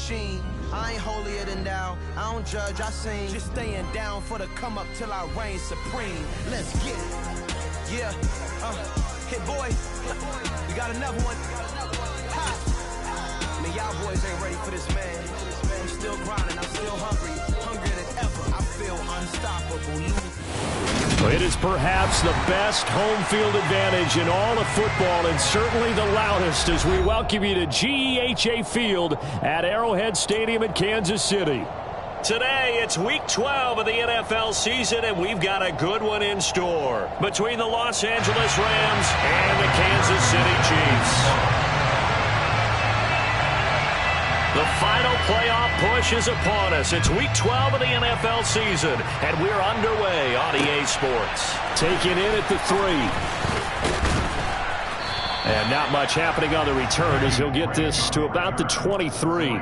machine. I ain't holier than thou. I don't judge, I sing. Just staying down for the come up till I reign supreme. Let's get it. Yeah. Hit boy. We got another one. Ha. Man, y'all boys ain't ready for this, man. I'm still grinding. I'm still hungry. Hungrier than ever. I feel unstoppable. It is perhaps the best home field advantage in all of football, and certainly the loudest, as we welcome you to GEHA Field at Arrowhead Stadium in Kansas City. Today, it's Week 12 of the NFL season, and we've got a good one in store between the Los Angeles Rams and the Kansas City Chiefs. The final playoff push is upon us. It's Week 12 of the NFL season, and we're underway on EA Sports. Taking in at the 3. And not much happening on the return as he'll get this to about the 23.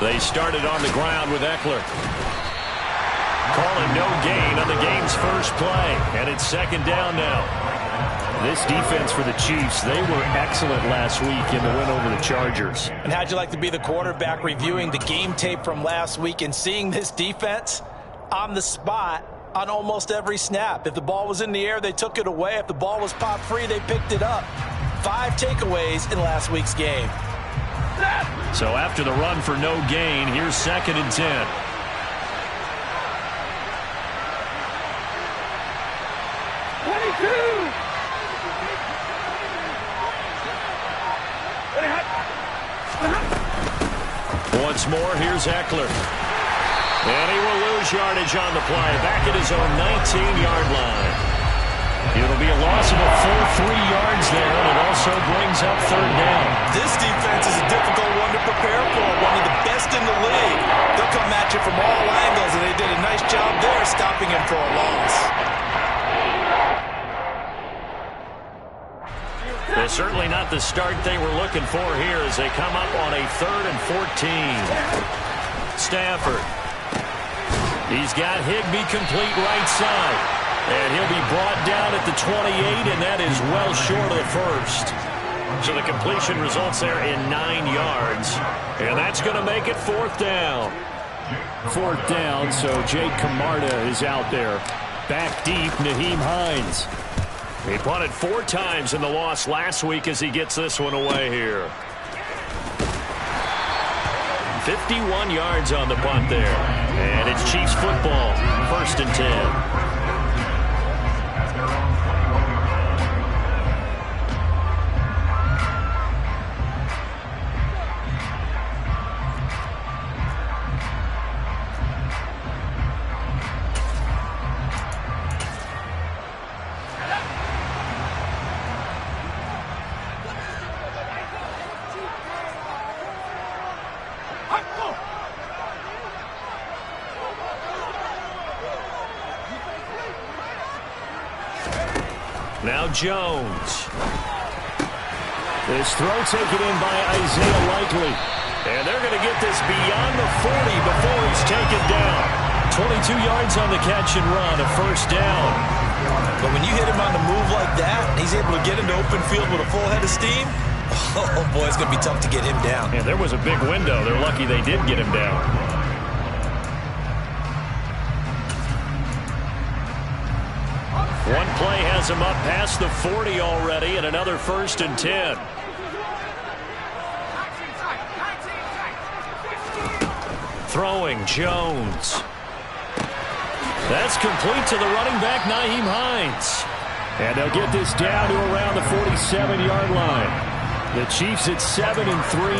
They started on the ground with Eckler. Calling no gain on the game's first play. And it's second down now. This defense for the Chiefs, they were excellent last week in the win over the Chargers. And how'd you like to be the quarterback reviewing the game tape from last week and seeing this defense on the spot on almost every snap? If the ball was in the air, they took it away. If the ball was pop free, they picked it up. 5 takeaways in last week's game. So after the run for no gain, here's 2nd and 10. Once more, here's Eckler. And he will lose yardage on the play, back at his own 19-yard line. It'll be a loss of a full 3 yards there, and it also brings up 3rd down. This defense is a difficult one to prepare for, one of the best in the league. They'll come at you from all angles, and they did a nice job there stopping him for a loss. Well, certainly not the start they were looking for here as they come up on a 3rd and 14. Stafford. He's got Higbee complete right side. And he'll be brought down at the 28, and that is well short of the first. So the completion results there in 9 yards. And that's going to make it 4th down. 4th down, so Jake Camarda is out there. Back deep, Nyheim Hines. He punted 4 times in the loss last week as he gets this one away here. 51 yards on the punt there. And it's Chiefs football, 1st and 10. Now Jones. This throw taken in by Isaiah Likely. And they're going to get this beyond the 40 before it's taken down. 22 yards on the catch and run, a 1st down. But when you hit him on the move like that, and he's able to get into open field with a full head of steam, oh boy, it's going to be tough to get him down. Yeah, there was a big window. They're lucky they did get him down. One play has him up past the 40 already, and another 1st and 10. Throwing, Jones. That's complete to the running back, Nyheim Hines. And they'll get this down to around the 47-yard line. The Chiefs at 7-3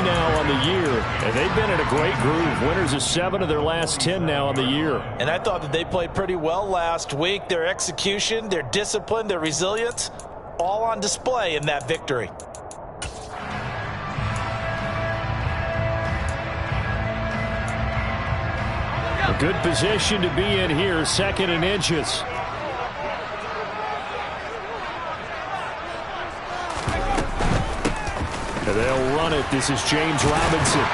now on the year, and they've been in a great groove. Winners of 7 of their last 10 now on the year. And I thought that they played pretty well last week. Their execution, their discipline, their resilience, all on display in that victory. Good position to be in here, 2nd and inches. And they'll run it. This is James Robinson.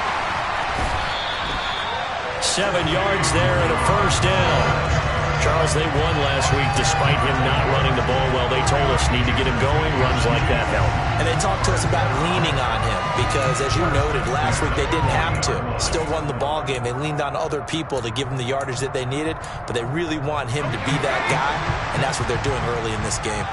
7 yards there and a first down. Charles, they won last week despite him not running the ball well. They told us need to get him going. Runs like that help. And they talked to us about leaning on him because, as you noted, last week they didn't have to. Still won the ball game. They leaned on other people to give them the yardage that they needed, but they really want him to be that guy, and that's what they're doing early in this game.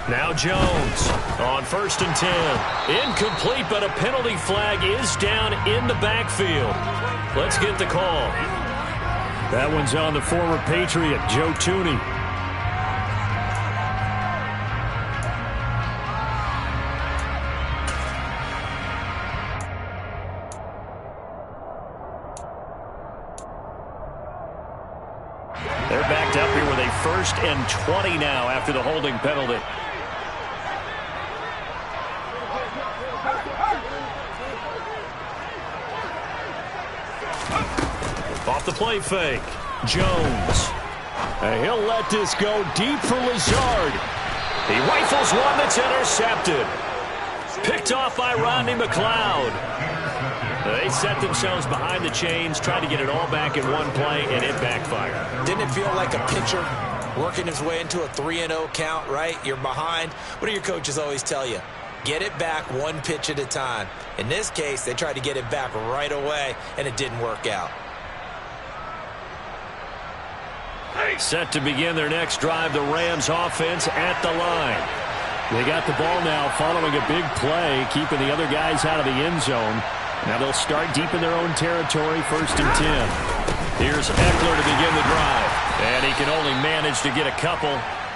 Now Jones on 1st and 10. Incomplete, but a penalty flag is down in the backfield. Let's get the call. That one's on the former Patriot, Joe Thuney. They're backed up here with a 1st and 20 now after the holding penalty. Off the play fake. Jones. And he'll let this go deep for Lazard. He rifles one that's intercepted. Picked off by Rodney McLeod. They set themselves behind the chains, tried to get it all back in one play, and it backfired. Didn't it feel like a pitcher working his way into a 3-0 count, right? You're behind. What do your coaches always tell you? Get it back one pitch at a time. In this case, they tried to get it back right away, and it didn't work out. Set to begin their next drive, the Rams offense at the line. They got the ball now following a big play, keeping the other guys out of the end zone. Now they'll start deep in their own territory, 1st and 10. Here's Eckler to begin the drive. And he can only manage to get a couple.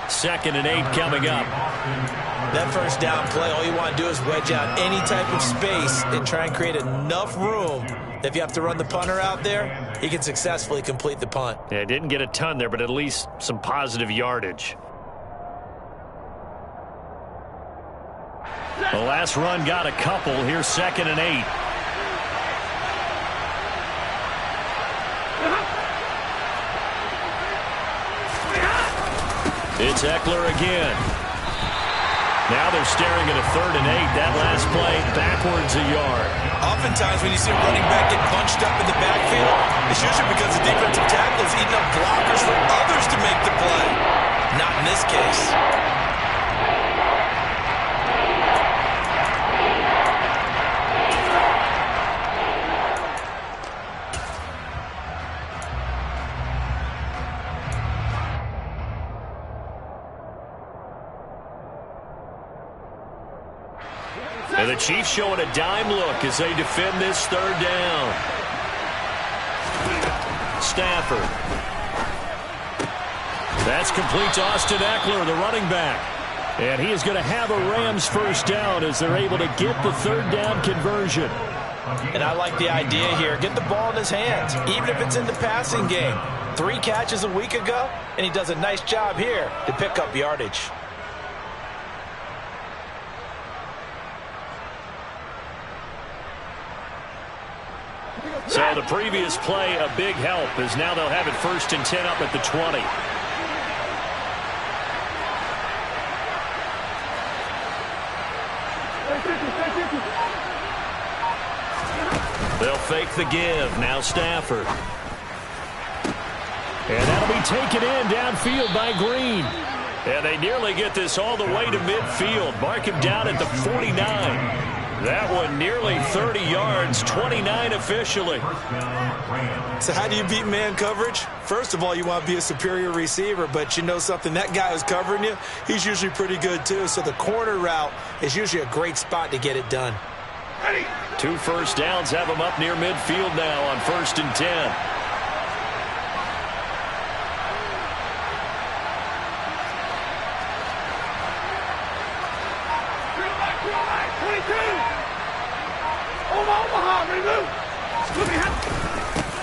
2nd and 8 coming up. That first down play, all you want to do is wedge out any type of space and try and create enough room that if you have to run the punter out there, he can successfully complete the punt. Yeah, didn't get a ton there, but at least some positive yardage. The last run got a couple. Here's 2nd and 8. It's Eckler again. Now they're staring at a 3rd and 8. That last play, backwards a yard. Oftentimes when you see a running back get punched up in the backfield, it's usually because the defensive tackle is eating up blockers for others to make the play. Not in this case. And the Chiefs showing a dime look as they defend this 3rd down. Stafford. That's complete to Austin Eckler, the running back. And he is going to have a Rams first down as they're able to get the 3rd down conversion. And I like the idea here. Get the ball in his hands, even if it's in the passing game. 3 catches a week ago, and he does a nice job here to pick up yardage. So the previous play, a big help, as now they'll have it 1st and 10 up at the 20. They'll fake the give. Now Stafford. And that'll be taken in downfield by Green. And they nearly get this all the way to midfield. Mark him down at the 49. That one nearly 30 yards, 29 officially. So how do you beat man coverage? First of all, you want to be a superior receiver, but you know something, that guy who's covering you, he's usually pretty good too. So the corner route is usually a great spot to get it done. 2 first downs have them up near midfield now on 1st and 10.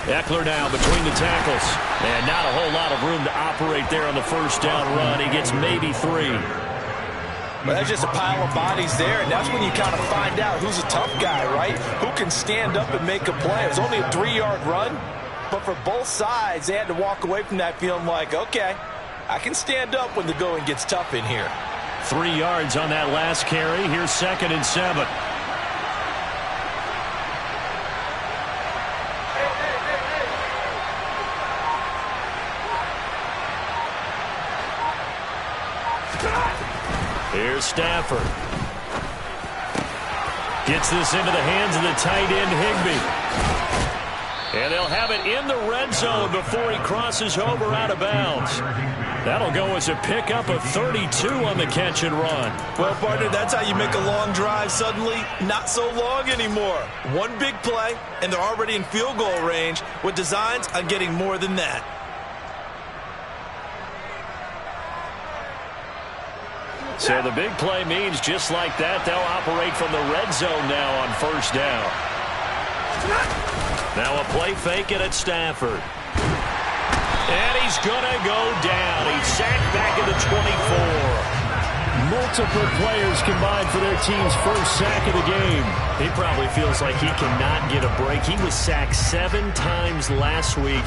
Eckler now between the tackles. And not a whole lot of room to operate there on the first down run. He gets maybe 3. Well, that's just a pile of bodies there, and that's when you kind of find out who's a tough guy, right? Who can stand up and make a play. It was only a 3-yard run, but for both sides, they had to walk away from that feeling like, okay, I can stand up when the going gets tough in here. 3 yards on that last carry. Here's 2nd and 7. Here's Stafford. Gets this into the hands of the tight end, Higbee. And they'll have it in the red zone before he crosses over out of bounds. That'll go as a pickup of 32 on the catch and run. Well, partner, that's how you make a long drive suddenly not so long anymore. One big play, and they're already in field goal range with designs on getting more than that. So the big play means just like that, they'll operate from the red zone now on first down. Now a play fake it at Stafford. And he's going to go down. He's sacked back at the 24. Multiple players combined for their team's first sack of the game. He probably feels like he cannot get a break. He was sacked 7 times last week.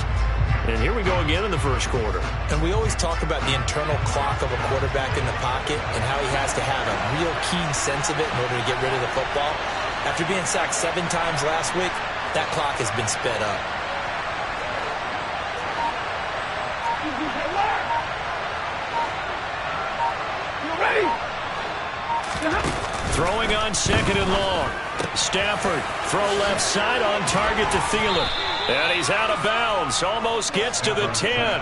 And here we go again in the first quarter. And we always talk about the internal clock of a quarterback in the pocket and how he has to have a real keen sense of it in order to get rid of the football. After being sacked 7 times last week, that clock has been sped up. Throwing on 2nd and long. Stafford, throw left side on target to Thielen. And he's out of bounds. Almost gets to the 10.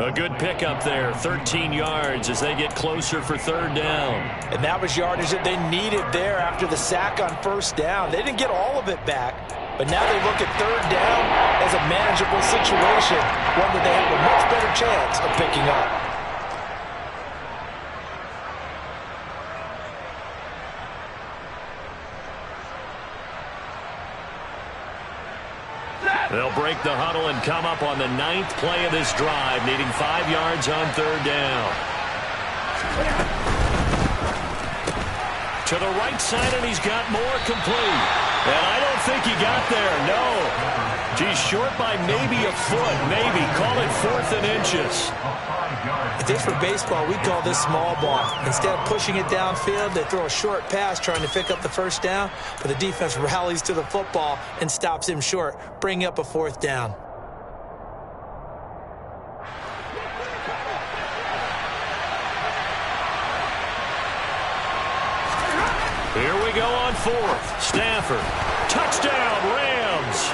A good pickup there. 13 yards as they get closer for 3rd down. And that was yardage that they needed there after the sack on first down. They didn't get all of it back. But now they look at 3rd down as a manageable situation. One that they have a much better chance of picking up. They'll break the huddle and come up on the 9th play of this drive, needing 5 yards on 3rd down. To the right side, and he's got more complete. And I don't think he got there, no. He's short by maybe a foot, maybe. Call it 4th and inches. If it's for baseball, we call this small ball. Instead of pushing it downfield, they throw a short pass trying to pick up the first down, but the defense rallies to the football and stops him short, bringing up a 4th down. Here we go on 4th. Stafford. Touchdown, Rams.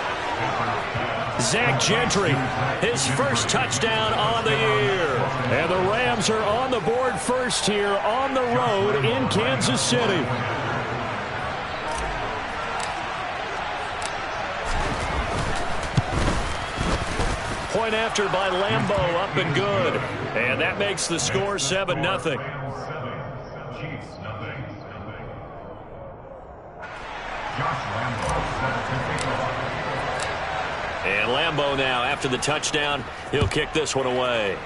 Zach Gentry, his first touchdown on the year. And the Rams are on the board first here on the road in Kansas City. Point after by Lambeau, up and good. And that makes the score 7-0. And Lambeau now, after the touchdown, he'll kick this one away.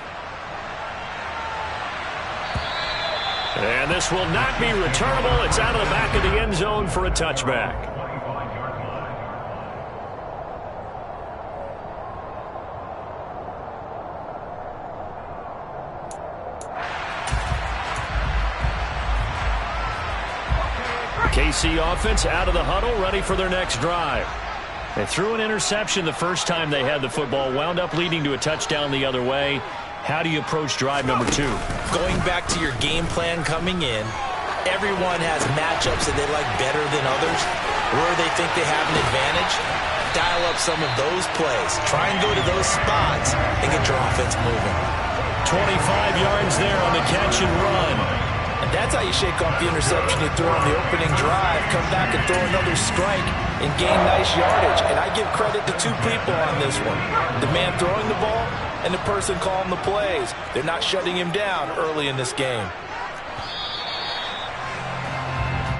And this will not be returnable. It's out of the back of the end zone for a touchback. KC offense out of the huddle, ready for their next drive. They threw an interception the first time they had the football, wound up leading to a touchdown the other way. How do you approach drive number 2? Going back to your game plan coming in, everyone has matchups that they like better than others. Where they think they have an advantage, dial up some of those plays. Try and go to those spots and get your offense moving. 25 yards there on the catch and run. And that's how you shake off the interception you threw on the opening drive, come back and throw another strike and gain nice yardage. And I give credit to 2 people on this one. The man throwing the ball and the person calling the plays. They're not shutting him down early in this game.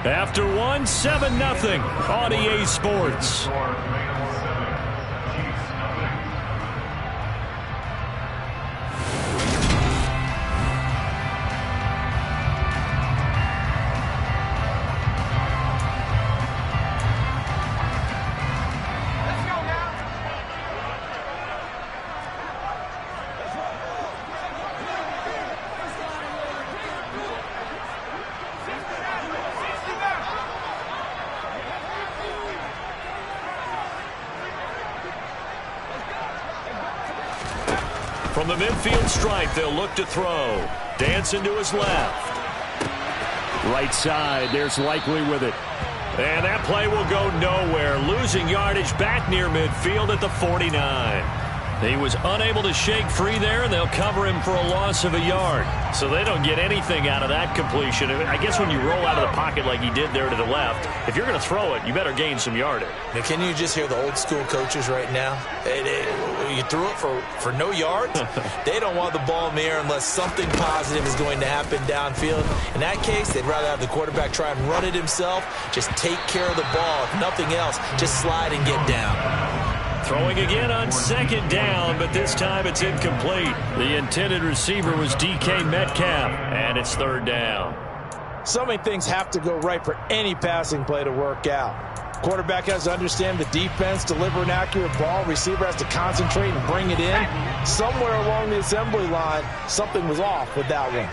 After 7-0 on EA Sports. From the midfield stripe, they'll look to throw. Dancing to his left. Right side, there's Likely with it. And that play will go nowhere. Losing yardage back near midfield at the 49. He was unable to shake free there, and they'll cover him for a loss of a yard. So they don't get anything out of that completion. I guess when you roll out of the pocket like he did there to the left, if you're going to throw it, you better gain some yardage. Now, can you just hear the old school coaches right now? You threw it for no yards? They don't want the ball in the air unless something positive is going to happen downfield. In that case, they'd rather have the quarterback try and run it himself. Just take care of the ball. If nothing else, just slide and get down. Throwing again on second down, but this time it's incomplete. The intended receiver was DK Metcalf, and it's third down. So many things have to go right for any passing play to work out. Quarterback has to understand the defense, deliver an accurate ball. Receiver has to concentrate and bring it in. Somewhere along the assembly line, something was off with that one.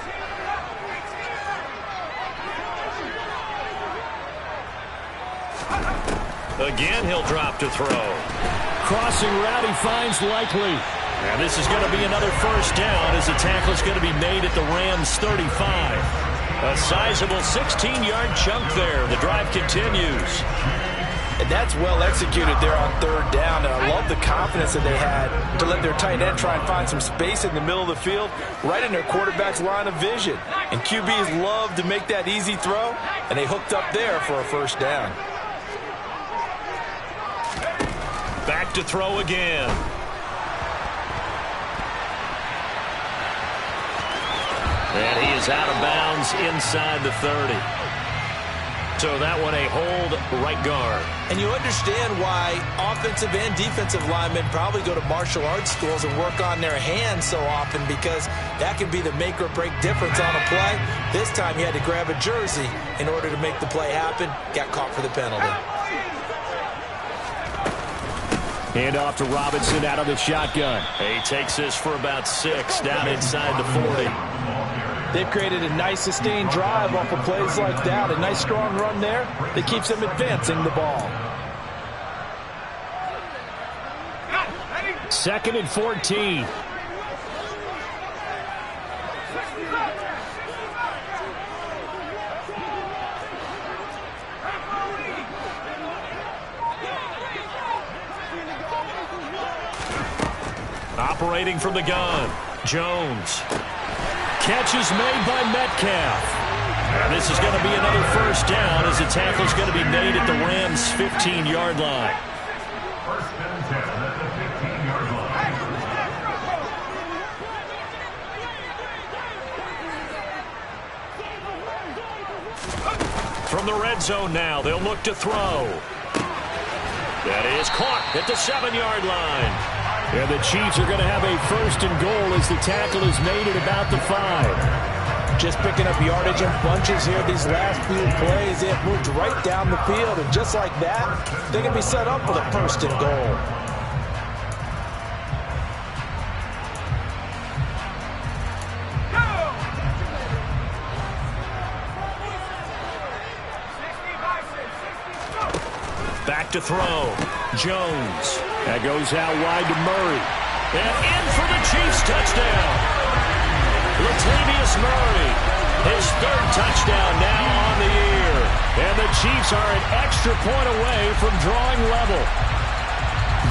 Again, he'll drop to throw. Crossing route, he finds Likely. And this is going to be another first down as the tackle is going to be made at the Rams' 35. A sizable 16-yard chunk there. The drive continues. And that's well executed there on third down. And I love the confidence that they had to let their tight end try and find some space in the middle of the field, right in their quarterback's line of vision. And QBs love to make that easy throw, and they hooked up there for a first down. Back to throw again. And he is out of bounds inside the 30. So that one a hold right guard. And you understand why offensive and defensive linemen probably go to martial arts schools and work on their hands so often, because that can be the make or break difference on a play. This time he had to grab a jersey in order to make the play happen. Got caught for the penalty. Hand off to Robinson out of the shotgun. He takes this for about 6 down inside the 40. They've created a nice sustained drive off of plays like that. A nice strong run there that keeps them advancing the ball. 2nd and 14. Operating from the gun, Jones. Catch is made by Metcalf. And this is going to be another first down as the tackle is going to be made at the Rams' 15-yard line. First and 10 at the 15-yard line. From the red zone now, they'll look to throw. That is caught at the 7-yard line. And the Chiefs are going to have a first and goal as the tackle is made at about the 5. Just picking up yardage in bunches here these last few plays. They have moved right down the field, and just like that, they can be set up for the first and goal. Back to throw. Jones. That goes out wide to Murray. And in for the Chiefs touchdown. Latavius Murray. His 3rd touchdown now on the year. And the Chiefs are an extra point away from drawing level.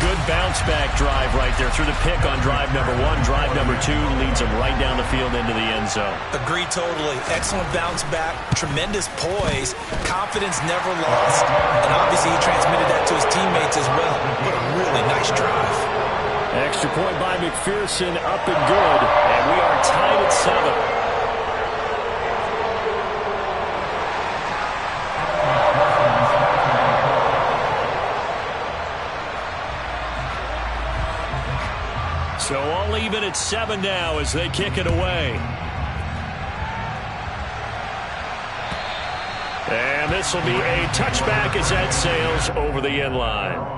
Good bounce-back drive right there through the pick on drive number 1. Drive number 2 leads them right down the field into the end zone. Agree totally. Excellent bounce-back, tremendous poise, confidence never lost, and obviously he transmitted that to his teammates as well. What a really nice drive. Extra point by McPherson, up and good, and we are tied at 7. So all even at 7 now as they kick it away. And this will be a touchback as that sails over the end line.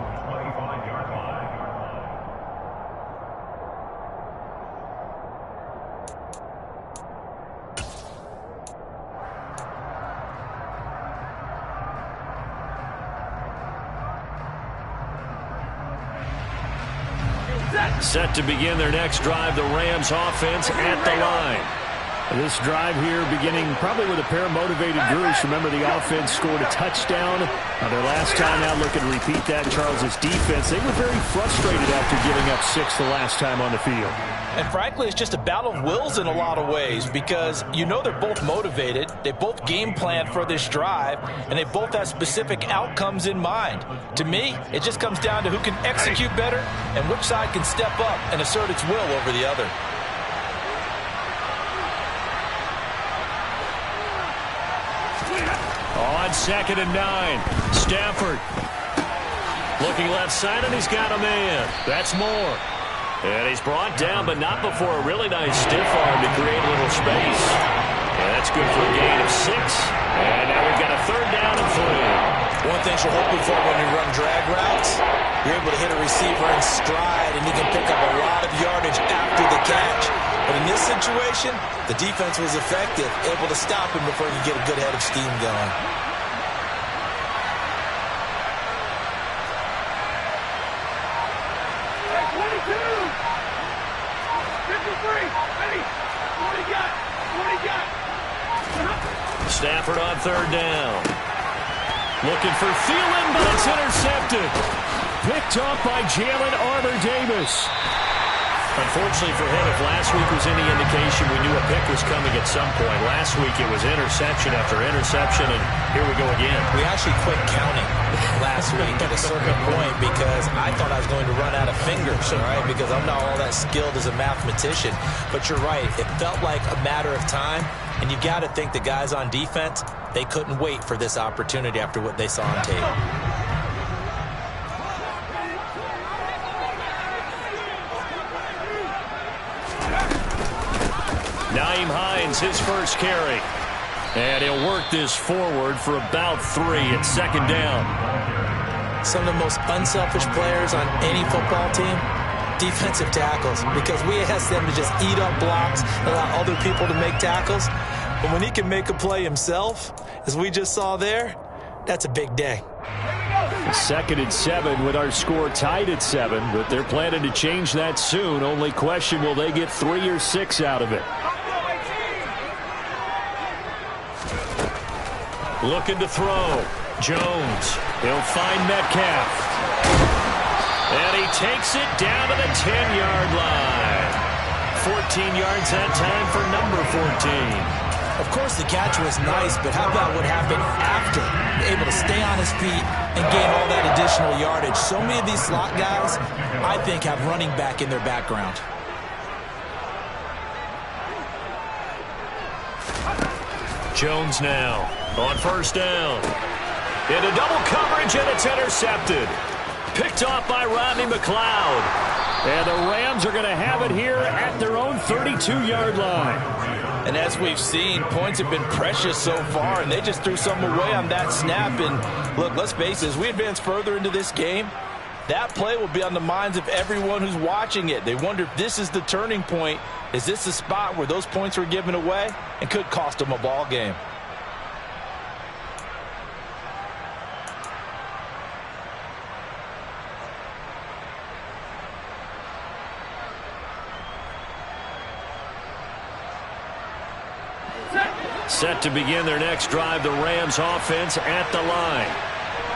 Set to begin their next drive, the Rams offense at the line. This drive here beginning probably with a pair of motivated groups. Remember, the offense scored a touchdown. Their last time out, looking to repeat that. Charles' defense, they were very frustrated after giving up 6 the last time on the field. And frankly, it's just a battle of wills in a lot of ways because you know they're both motivated. They both game planned for this drive, and they both have specific outcomes in mind. To me, it just comes down to who can execute better and which side can step up and assert its will over the other. On 2nd and 9, Stafford looking left side, and he's got a man. That's Moore. And he's brought down, but not before a really nice stiff arm to create a little space. And that's good for a gain of 6. And now we've got a 3rd down and 3. One thing you're hoping for when you run drag routes, you're able to hit a receiver in stride, and you can pick up a lot of yardage after the catch. But in this situation, the defense was effective, able to stop him before you get a good head of steam going. Stafford on 3rd down. Looking for Thielen, but it's intercepted. Picked off by Jalen Armour-Davis. Unfortunately for him, if last week was any indication, we knew a pick was coming at some point. Last week it was interception after interception, and here we go again. We actually quit counting last week at a certain point because I thought I was going to run out of fingers, all right, because I'm not all that skilled as a mathematician. But you're right, it felt like a matter of time, and you got to think the guys on defense, they couldn't wait for this opportunity after what they saw on tape. Nyheim Hines, his first carry. And he'll work this forward for about 3 at 2nd down. Some of the most unselfish players on any football team, defensive tackles, because we ask them to just eat up blocks and allow other people to make tackles. But when he can make a play himself, as we just saw there, that's a big day. 2nd and 7 with our score tied at 7, but they're planning to change that soon. Only question, will they get 3 or 6 out of it? Looking to throw. Jones. He'll find Metcalf. And he takes it down to the 10-yard line. 14 yards that time for number 14. Of course, the catch was nice, but how about what happened after? Able to stay on his feet and gain all that additional yardage. So many of these slot guys, I think, have running back in their background. Jones now on 1st down. Into double coverage, and it's intercepted. Picked off by Rodney McLeod. And the Rams are going to have it here at their own 32-yard line. And as we've seen, points have been precious so far, and they just threw some away on that snap. And look, let's face it, as we advance further into this game, that play will be on the minds of everyone who's watching it. They wonder if this is the turning point. Is this the spot where those points were given away and could cost them a ball game? Set to begin their next drive, the Rams offense at the line.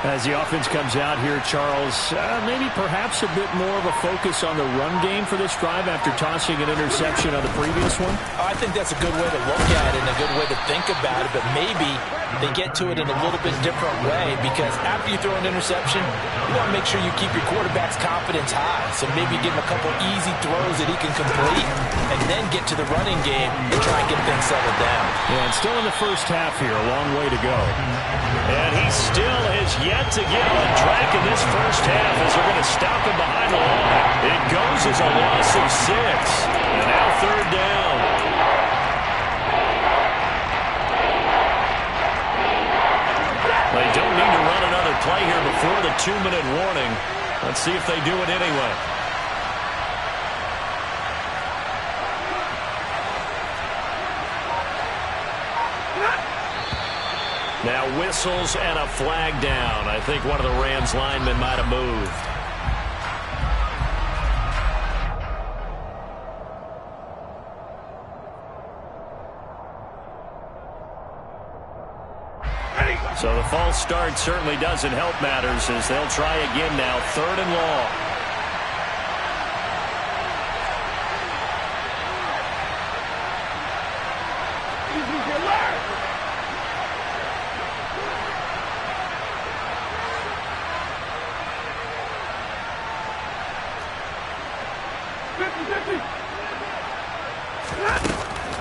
As the offense comes out here, Charles, maybe perhaps a bit more of a focus on the run game for this drive after tossing an interception on the previous one? I think that's a good way to look at it and a good way to think about it, but maybe they get to it in a little bit different way, because after you throw an interception, you want to make sure you keep your quarterback's confidence high. So maybe give him a couple easy throws that he can complete and then get to the running game and try and get things settled down. Yeah, and still in the first half here, a long way to go. And he still has yet to get on track in this first half as they're going to stop him behind the line. It goes as a loss of 6. And now 3rd down. They don't need to run another play here before the 2-minute warning. Let's see if they do it anyway. Now whistles and a flag down. I think one of the Rams linemen might have moved. So the false start certainly doesn't help matters as they'll try again now, 3rd and long.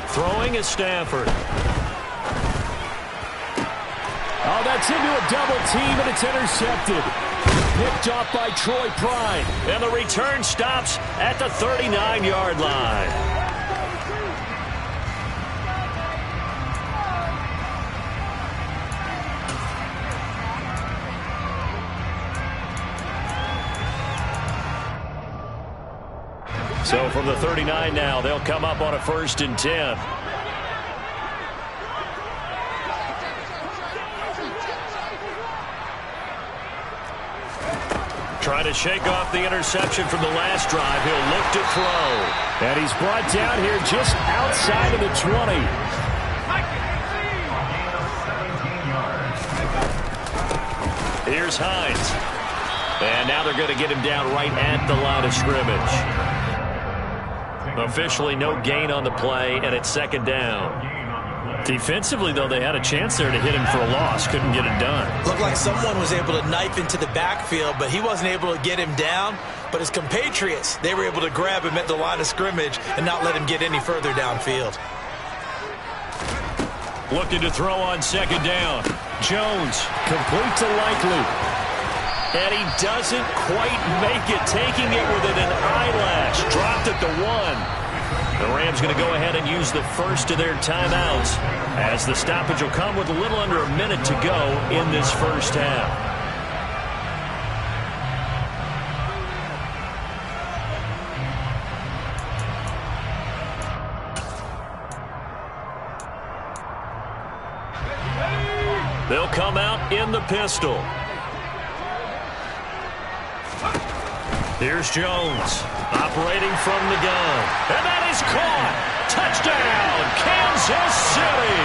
Throwing is Stafford. Oh, that's into a double team, and it's intercepted. Picked off by Troy Pride. And the return stops at the 39-yard line. So from the 39 now, they'll come up on a 1st and 10. Trying to shake off the interception from the last drive. He'll look to throw. And he's brought down here just outside of the 20. Here's Hines. And now they're going to get him down right at the line of scrimmage. Officially no gain on the play, and it's 2nd down. Defensively, though, they had a chance there to hit him for a loss. Couldn't get it done. Looked like someone was able to knife into the backfield, but he wasn't able to get him down. But his compatriots, they were able to grab him at the line of scrimmage and not let him get any further downfield. Looking to throw on 2nd down. Jones. Complete to Likely. And he doesn't quite make it, taking it within an eyelash. Dropped at the 1. The Rams going to go ahead and use the first of their timeouts as the stoppage will come with a little under a minute to go in this first half. They'll come out in the pistol. Here's Jones, operating from the gun. And that is caught. Touchdown, Kansas City.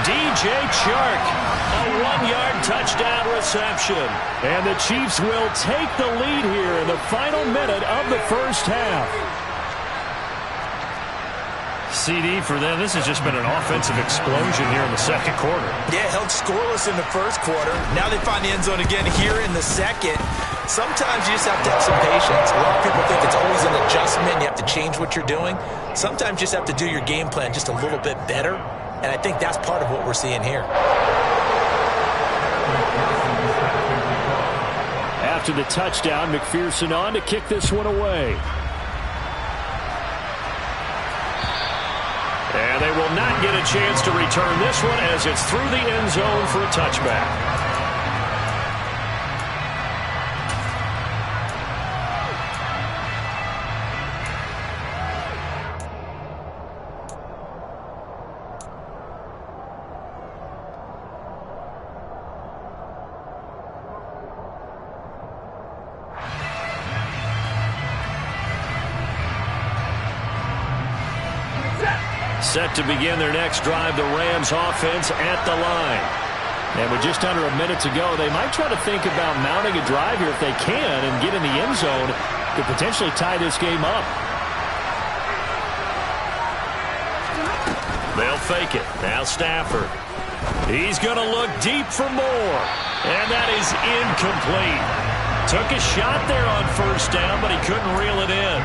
DJ Chark, a 1-yard touchdown reception. And the Chiefs will take the lead here in the final minute of the first half. CD for them. This has just been an offensive explosion here in the 2nd quarter. Yeah, held scoreless in the 1st quarter. Now they find the end zone again here in the 2nd. Sometimes you just have to have some patience. A lot of people think it's always an adjustment. You have to change what you're doing. Sometimes you just have to do your game plan just a little bit better. And I think that's part of what we're seeing here. After the touchdown, McPherson on to kick this one away. And they will not get a chance to return this one as it's through the end zone for a touchback. Set to begin their next drive, the Rams offense at the line. And with just under a minute to go, they might try to think about mounting a drive here if they can and get in the end zone to potentially tie this game up. They'll fake it. Now Stafford. He's going to look deep for more. And that is incomplete. Took a shot there on 1st down, but he couldn't reel it in.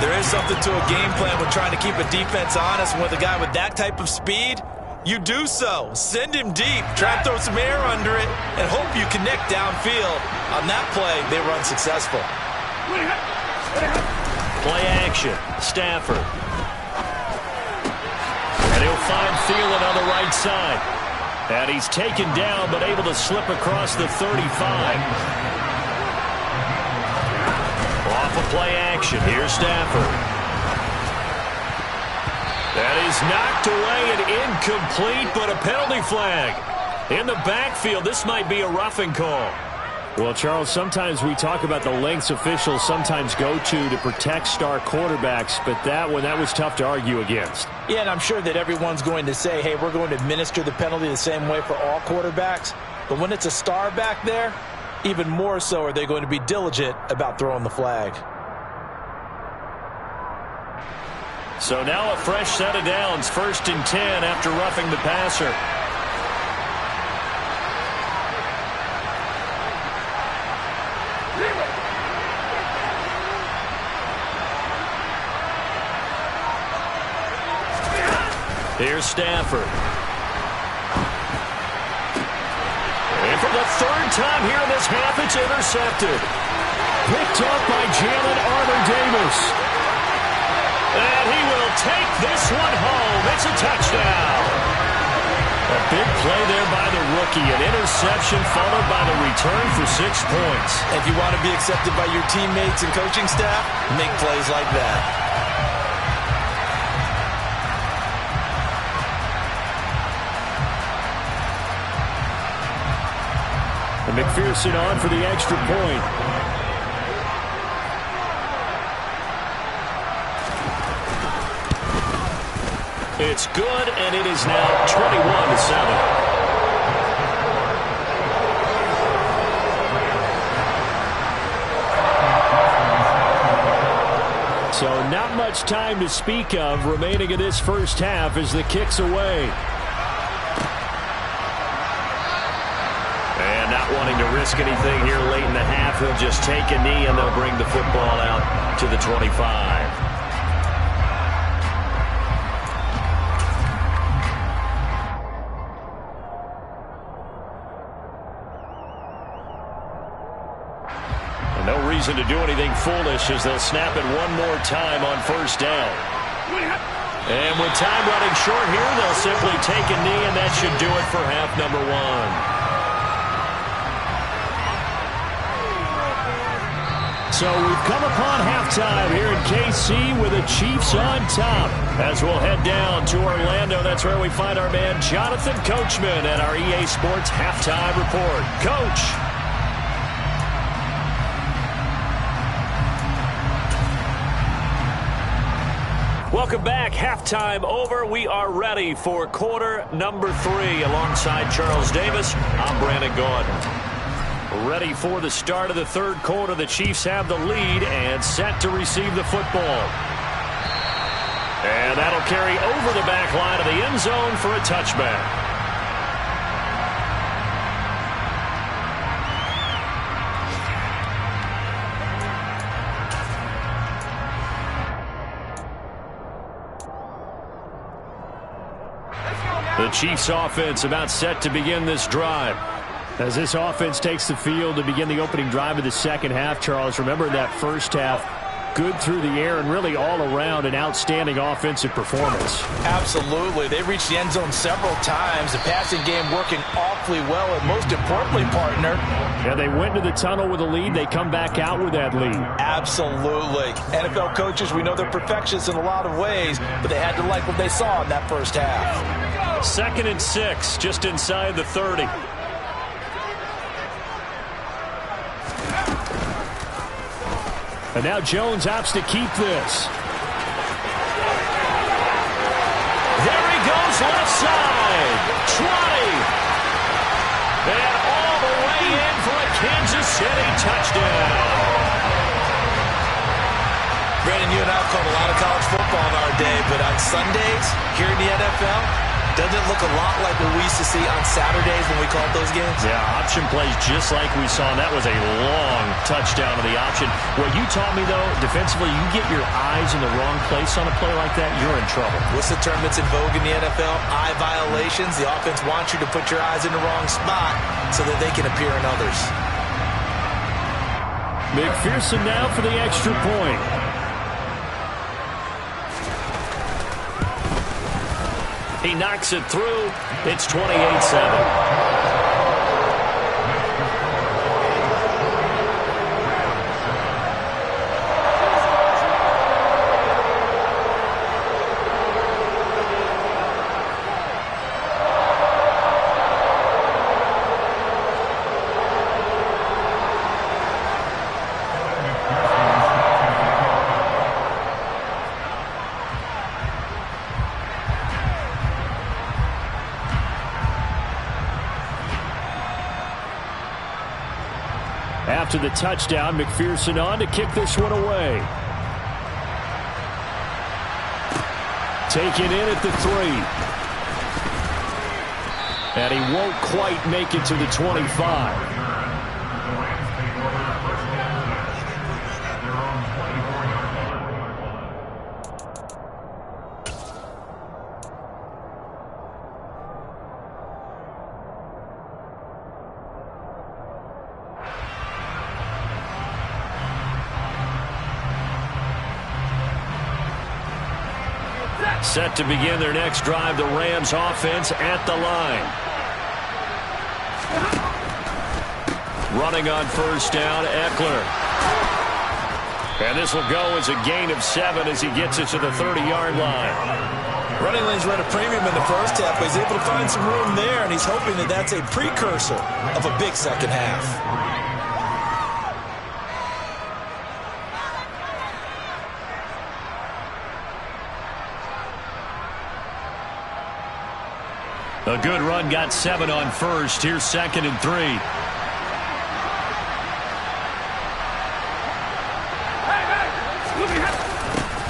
There is something to a game plan with trying to keep a defense honest. With a guy with that type of speed, you do so. Send him deep. Try and throw some air under it and hope you connect downfield. On that play, they were unsuccessful. Play action. Stafford. And he'll find Thielen on the right side. And he's taken down but able to slip across the 35. Off of play action. Here's Stafford. That is knocked away and incomplete, but a penalty flag. In the backfield, this might be a roughing call. Well, Charles, sometimes we talk about the lengths officials sometimes go to protect star quarterbacks, but that was tough to argue against. Yeah, and I'm sure that everyone's going to say, hey, we're going to administer the penalty the same way for all quarterbacks. But when it's a star back there, even more so are they going to be diligent about throwing the flag. So now a fresh set of downs, 1st and 10 after roughing the passer. Here's Stafford. And for the 3rd time here in this half, it's intercepted. Picked up by Jalen Armour-Davis. And he will take this one home. It's a touchdown. A big play there by the rookie. An interception followed by the return for 6 points. If you want to be accepted by your teammates and coaching staff, make plays like that. And McPherson on for the extra point. It's good, and it is now 21-7. So not much time to speak of remaining in this first half as the kick's away. And not wanting to risk anything here late in the half, he'll just take a knee and they'll bring the football out to the 25. No reason to do anything foolish as they'll snap it one more time on 1st down. And with time running short here, they'll simply take a knee, and that should do it for half number 1. So we've come upon halftime here in KC with the Chiefs on top. As we'll head down to Orlando, that's where we find our man Jonathan Coachman at our EA Sports Halftime Report. Coach. Welcome back. Halftime over. We are ready for quarter number 3 alongside Charles Davis. I'm Brandon Gaudin. Ready for the start of the 3rd quarter. The Chiefs have the lead and set to receive the football. And that'll carry over the back line of the end zone for a touchback. The Chiefs offense about set to begin this drive. As this offense takes the field to begin the opening drive of the second half, Charles, remember that first half, good through the air and really all around an outstanding offensive performance. Absolutely. They reached the end zone several times. The passing game working awfully well, and most importantly, partner. Yeah, they went to the tunnel with a lead. They come back out with that lead. Absolutely. NFL coaches, we know they're perfectionists in a lot of ways, but they had to like what they saw in that first half. 2nd and 6, just inside the 30. And now Jones opts to keep this. There he goes, left side. 20. And all the way in for a Kansas City touchdown. Brandon, you and I have called a lot of college football in our day, but on Sundays, here in the NFL, doesn't it look a lot like what we used to see on Saturdays when we called those games? Yeah, option plays just like we saw, and that was a long touchdown to the option. What you taught me, though, defensively, you get your eyes in the wrong place on a play like that, you're in trouble. What's the term that's in vogue in the NFL? Eye violations. The offense wants you to put your eyes in the wrong spot so that they can appear in others. McPherson now for the extra point. He knocks it through. It's 28-7. after the touchdown. McPherson on to kick this one away. Taken in at the 3. And he won't quite make it to the 25. Set to begin their next drive, the Rams offense at the line. Running on first down, Eckler. And this will go as a gain of 7 as he gets it to the 30-yard line. Running lanes run a premium in the first half, but he's able to find some room there, and he's hoping that that's a precursor of a big second half. A good run, got 7 on first. Here's 2nd and 3.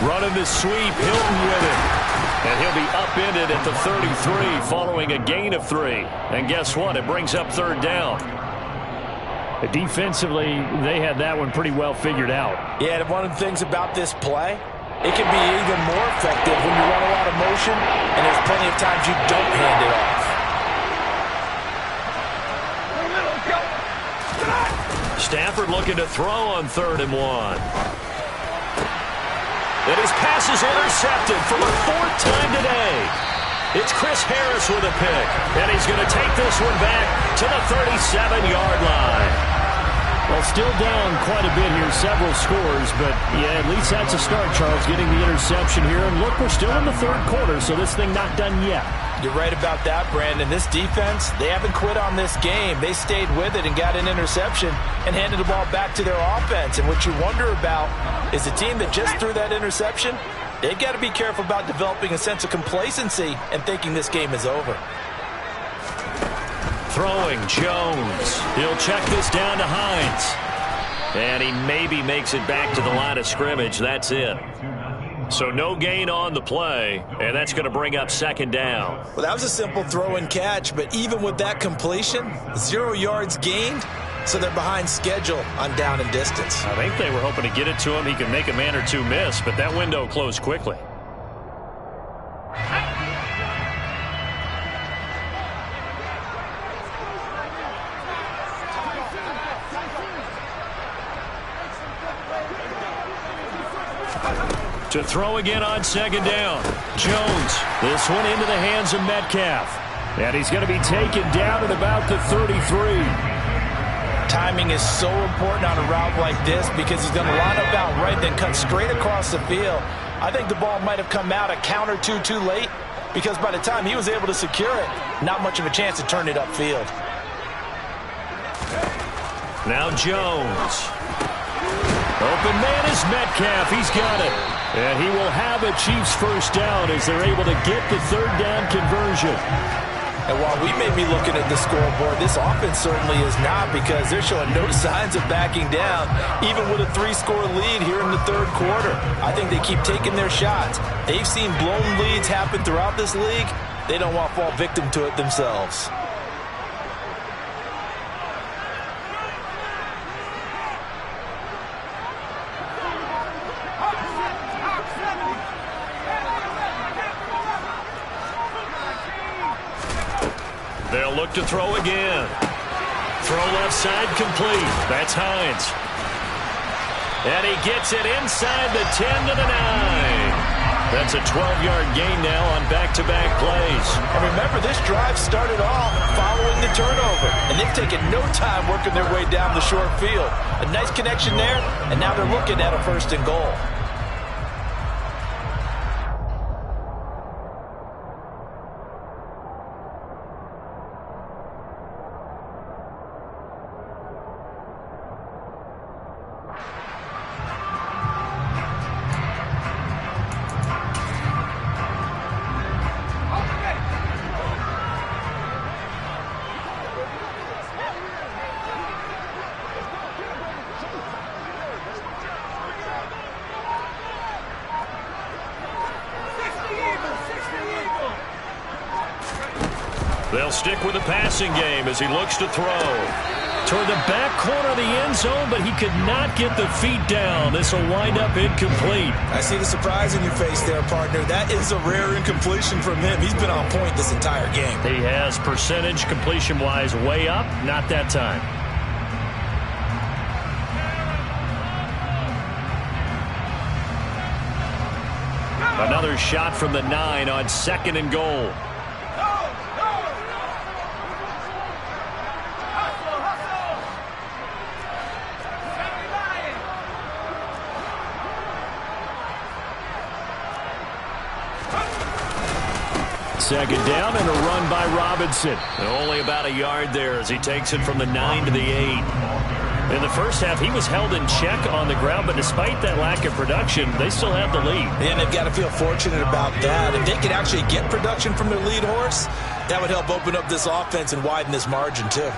Running the sweep, Hilton with it. And he'll be upended at the 33 following a gain of 3. And guess what? It brings up 3rd down. Defensively, they had that one pretty well figured out. Yeah, and one of the things about this play, it can be even more effective when you run a lot of motion, and there's plenty of times you don't hand it off. Stafford looking to throw on 3rd and 1. And his pass is intercepted for the 4th time today. It's Chris Harris with a pick, and he's going to take this one back to the 37-yard line. Well, still down quite a bit here, several scores, but yeah, at least that's a start, Charles, getting the interception here. And look, we're still in the 3rd quarter, so this thing not done yet. You're right about that, Brandon. This defense, they haven't quit on this game. They stayed with it and got an interception and handed the ball back to their offense. And what you wonder about is a team that just threw that interception, they've got to be careful about developing a sense of complacency and thinking this game is over. Throwing, Jones. He'll check this down to Hines. And he maybe makes it back to the line of scrimmage. That's it. So no gain on the play, and that's going to bring up 2nd down. Well, that was a simple throw and catch, but even with that completion, 0 yards gained, so they're behind schedule on down and distance. I think they were hoping to get it to him. He could make a man or two miss, but that window closed quickly. To throw again on 2nd down. Jones. This one into the hands of Metcalf. And he's going to be taken down at about the 33. Timing is so important on a route like this because he's going to line up out right, then cut straight across the field. I think the ball might have come out a count or two too late because by the time he was able to secure it, not much of a chance to turn it upfield. Now Jones. Open man is Metcalf. He's got it. And he will have a Chiefs first down as they're able to get the 3rd down conversion. And while we may be looking at the scoreboard, this offense certainly is not because they're showing no signs of backing down, even with a 3-score lead here in the 3rd quarter. I think they keep taking their shots. They've seen blown leads happen throughout this league. They don't want to fall victim to it themselves. They'll look to throw again. Throw left side complete. That's Hines. And he gets it inside the 10 to the 9. That's a 12-yard gain now on back-to-back plays. And remember, this drive started off following the turnover. And they've taken no time working their way down the short field. A nice connection there, and now they're looking at a 1st and goal. They'll stick with the passing game as he looks to throw. Toward the back corner of the end zone, but he could not get the feet down. This will wind up incomplete. I see the surprise in your face there, partner. That is a rare incompletion from him. He's been on point this entire game. He has percentage completion-wise way up, not that time. Another shot from the 9 on 2nd and goal. Second down and a run by Robinson. And only about a yard there as he takes it from the 9 to the 8. In the first half, he was held in check on the ground, but despite that lack of production, they still have the lead. And they've got to feel fortunate about that. If they could actually get production from their lead horse, that would help open up this offense and widen this margin too.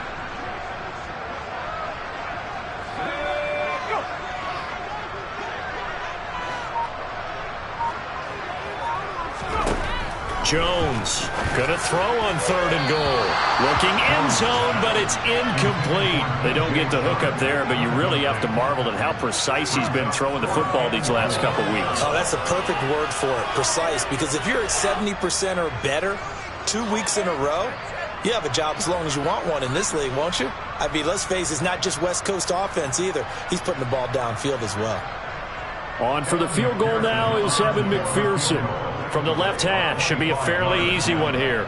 Jones gonna throw on 3rd and goal. Looking end zone, but it's incomplete. They don't get the hook up there, but you really have to marvel at how precise he's been throwing the football these last couple weeks. Oh, that's the perfect word for it, precise, because if you're at 70% or better 2 weeks in a row, you have a job as long as you want one in this league, won't you? I mean, let's face it, it's not just West Coast offense either. He's putting the ball downfield as well. On for the field goal now is Evan McPherson. From the left hash, should be a fairly easy one here.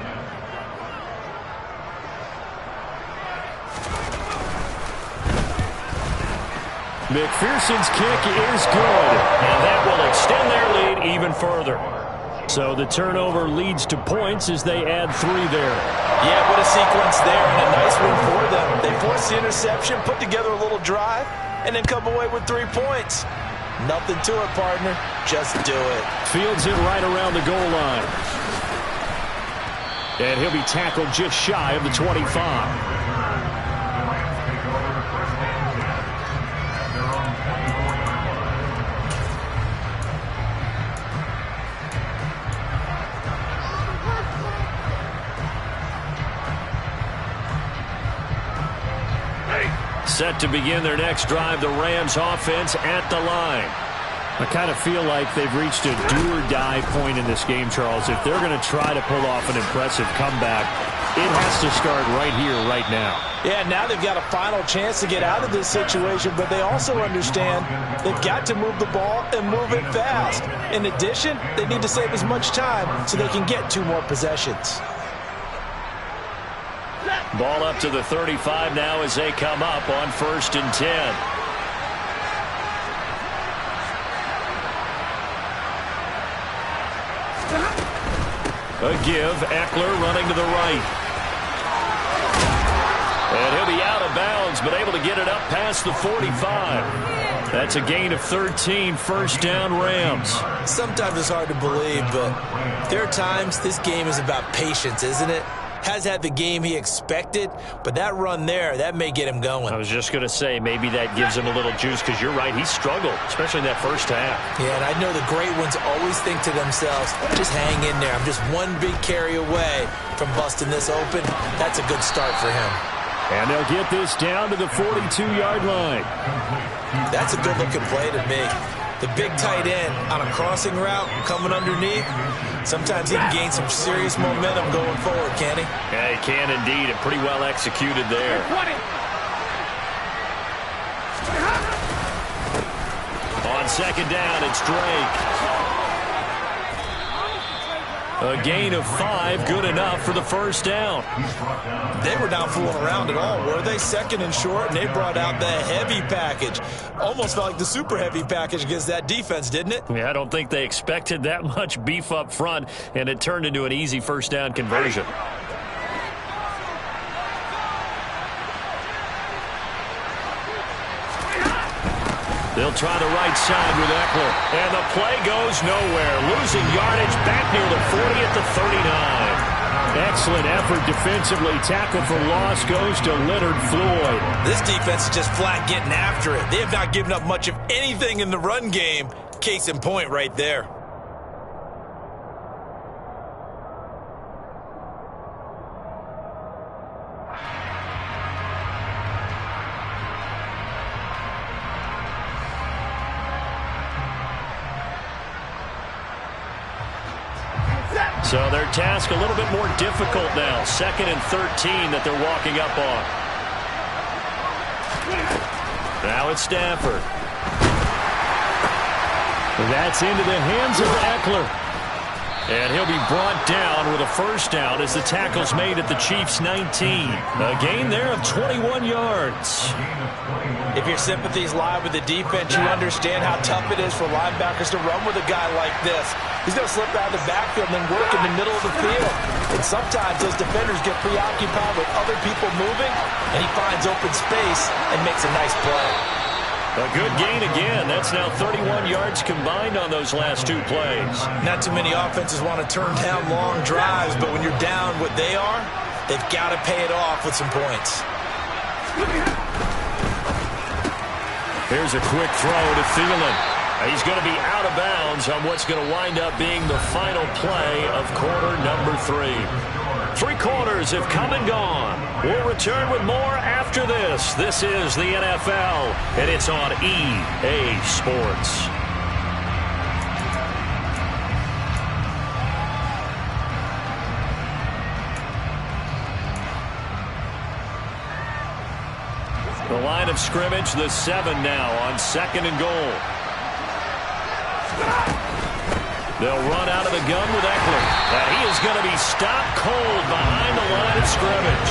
McPherson's kick is good, and that will extend their lead even further. So the turnover leads to points as they add 3 there. Yeah, what a sequence there, and a nice one for them. They forced the interception, put together a little drive, and then come away with 3 points. Nothing to it, partner. Just do it. Fields it right around the goal line. And he'll be tackled just shy of the 25. Set to begin their next drive, the Rams offense at the line. I kind of feel like they've reached a do-or-die point in this game, Charles. If they're going to try to pull off an impressive comeback, it has to start right here, right now. Yeah, now they've got a final chance to get out of this situation, but they also understand they've got to move the ball and move it fast. In addition, they need to save as much time so they can get 2 more possessions. Ball up to the 35 now as they come up on 1st and 10. A give, Eckler running to the right. And he'll be out of bounds, but able to get it up past the 45. That's a gain of 13, 1st down Rams. Sometimes it's hard to believe, but there are times this game is about patience, isn't it? Has had the game he expected, but that run there, that may get him going. I was just going to say, maybe that gives him a little juice, because you're right, he struggled, especially in that first half. Yeah, and I know the great ones always think to themselves, just hang in there. I'm just one big carry away from busting this open. That's a good start for him. And they'll get this down to the 42-yard line. That's a good-looking play to me. The big tight end on a crossing route coming underneath, sometimes he can gain some serious momentum going forward, can he? Yeah, he can indeed, and pretty well executed there. On 2nd down, it's Drake. A gain of 5, good enough for the 1st down. They were not fooling around at all, were they? 2nd and short, and they brought out the heavy package. Almost felt like the super heavy package against that defense, didn't it? Yeah, I don't think they expected that much beef up front, and it turned into an easy 1st down conversion. They'll try the right side with Eckler. And the play goes nowhere. Losing yardage back near the 40 at the 39. Excellent effort defensively. Tackle for loss goes to Leonard Floyd. This defense is just flat getting after it. They have not given up much of anything in the run game. Case in point right there. So their task a little bit more difficult now. 2nd and 13 that they're walking up on. Now it's Stafford. That's into the hands of Eckler. And he'll be brought down with a first down as the tackle's made at the Chiefs' 19. A gain there of 21 yards. If your sympathies lie with the defense, you understand how tough it is for linebackers to run with a guy like this. He's going to slip out of the backfield and then work in the middle of the field. And sometimes those defenders get preoccupied with other people moving, and he finds open space and makes a nice play. A good gain again. That's now 31 yards combined on those last 2 plays. Not too many offenses want to turn down long drives, but when you're down what they are, they've got to pay it off with some points. Here's a quick throw to Thielen. He's going to be out of bounds on what's going to wind up being the final play of quarter number 3. 3 quarters have come and gone. We'll return with more after this. This is the NFL, and it's on EA Sports. The line of scrimmage, the 7 now on 2nd and goal. They'll run out of the gun with Eckler. Now he is going to be stopped cold behind the line of scrimmage.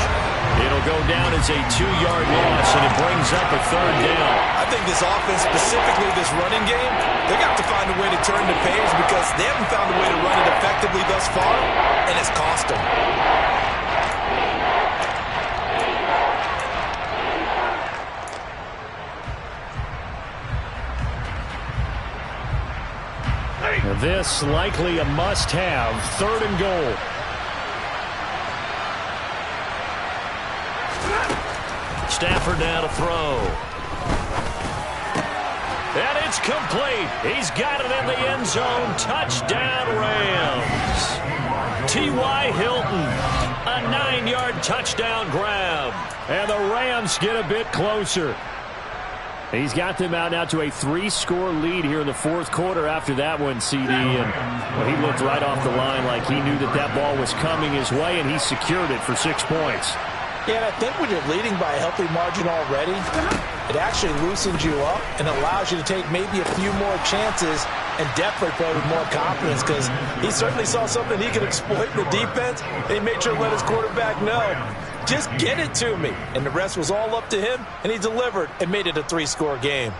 It'll go down as a 2-yard loss, and it brings up a 3rd down. I think this offense, specifically this running game, they got to find a way to turn the page because they haven't found a way to run it effectively thus far, and it's cost them. This likely a must-have. 3rd and goal. Stafford now to throw. And it's complete. He's got it in the end zone. Touchdown, Rams. T.Y. Hilton. A 9-yard touchdown grab. And the Rams get a bit closer. He's got them out now to a 3-score lead here in the 4th quarter after that one, CD. And well, he looked right off the line like he knew that that ball was coming his way, and he secured it for 6 points. Yeah, and I think when you're leading by a healthy margin already, it actually loosens you up and allows you to take maybe a few more chances and definitely play with more confidence because he certainly saw something he could exploit in the defense, and he made sure to let his quarterback know, just get it to me. And the rest was all up to him, and he delivered and made it a 3-score game.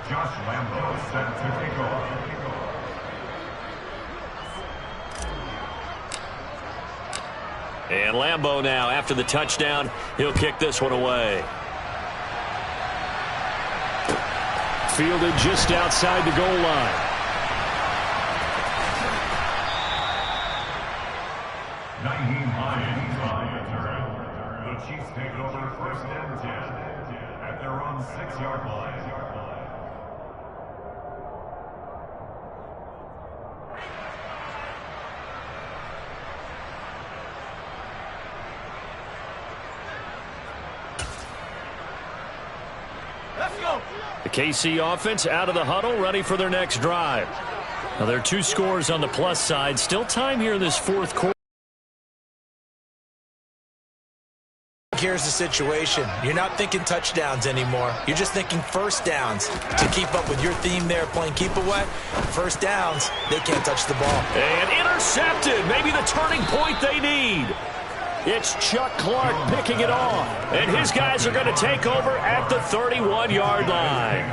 Josh Lambo set to kick off. And Lambo now, after the touchdown, he'll kick this one away. Fielded just outside the goal line. The Chiefs take it over 1st and 10 at their own 6-yard line. The KC offense out of the huddle, ready for their next drive. Now there are 2 scores on the plus side. Still time here in this 4th quarter. Here's the situation. You're not thinking touchdowns anymore. You're just thinking first downs. To keep up with your theme there, playing keep away, first downs, they can't touch the ball. And intercepted. Maybe the turning point they need. It's Chuck Clark picking it off. And his guys are going to take over at the 31-yard line.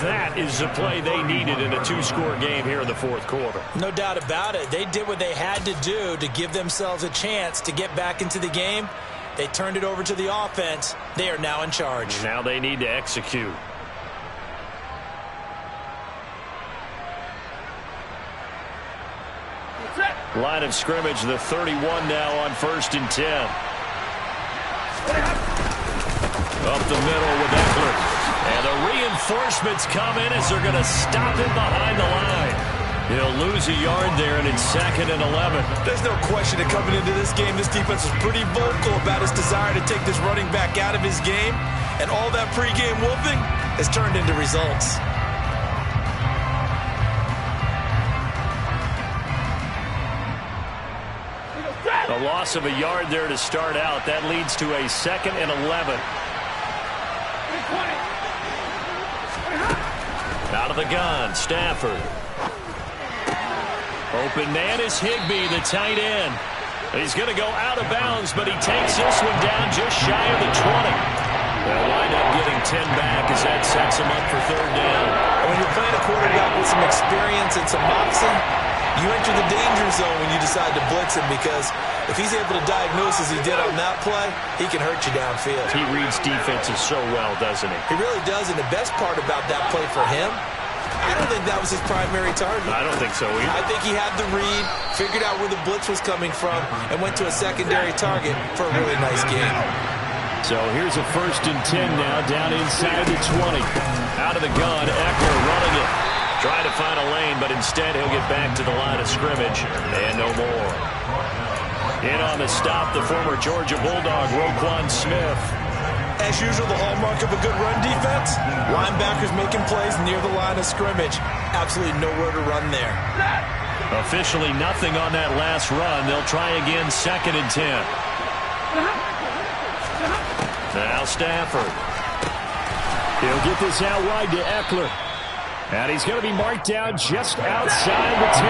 That is the play they needed in a 2-score game here in the 4th quarter. No doubt about it. They did what they had to do to give themselves a chance to get back into the game. They turned it over to the offense. They are now in charge. Now they need to execute. Line of scrimmage, the 31 now on 1st and 10. Up the middle with Eckler. And the reinforcements come in as they're going to stop him behind the line. He'll lose a yard there, and it's 2nd and 11. There's no question that coming into this game, this defense was pretty vocal about his desire to take this running back out of his game. And all that pregame wolfing has turned into results. A loss of a yard there to start out. That leads to a 2nd and 11. Out of the gun, Stafford. Open man is Higbee, the tight end. He's going to go out of bounds, but he takes this one down just shy of the 20. They'll wind up getting 10 back as that sets him up for 3rd down. And when you're playing a quarterback with some experience and some moxie, you enter the danger zone when you decide to blitz him, because if he's able to diagnose as he did on that play, he can hurt you downfield. He reads defenses so well, doesn't he? He really does, and the best part about that play for him, I don't think that was his primary target. I don't think so either. I think he had the read, figured out where the blitz was coming from, and went to a secondary target for a really nice game. So here's a 1st and 10 now, down inside the 20. Out of the gun, Eckler running it. Trying to find a lane, but instead he'll get back to the line of scrimmage, and no more. In on the stop, the former Georgia Bulldog, Roquan Smith. As usual, the hallmark of a good run defense, linebackers making plays near the line of scrimmage. Absolutely nowhere to run there. Officially nothing on that last run. They'll try again, 2nd and 10. Now Stafford. He'll get this out wide to Eckler. And he's going to be marked down just outside the 10.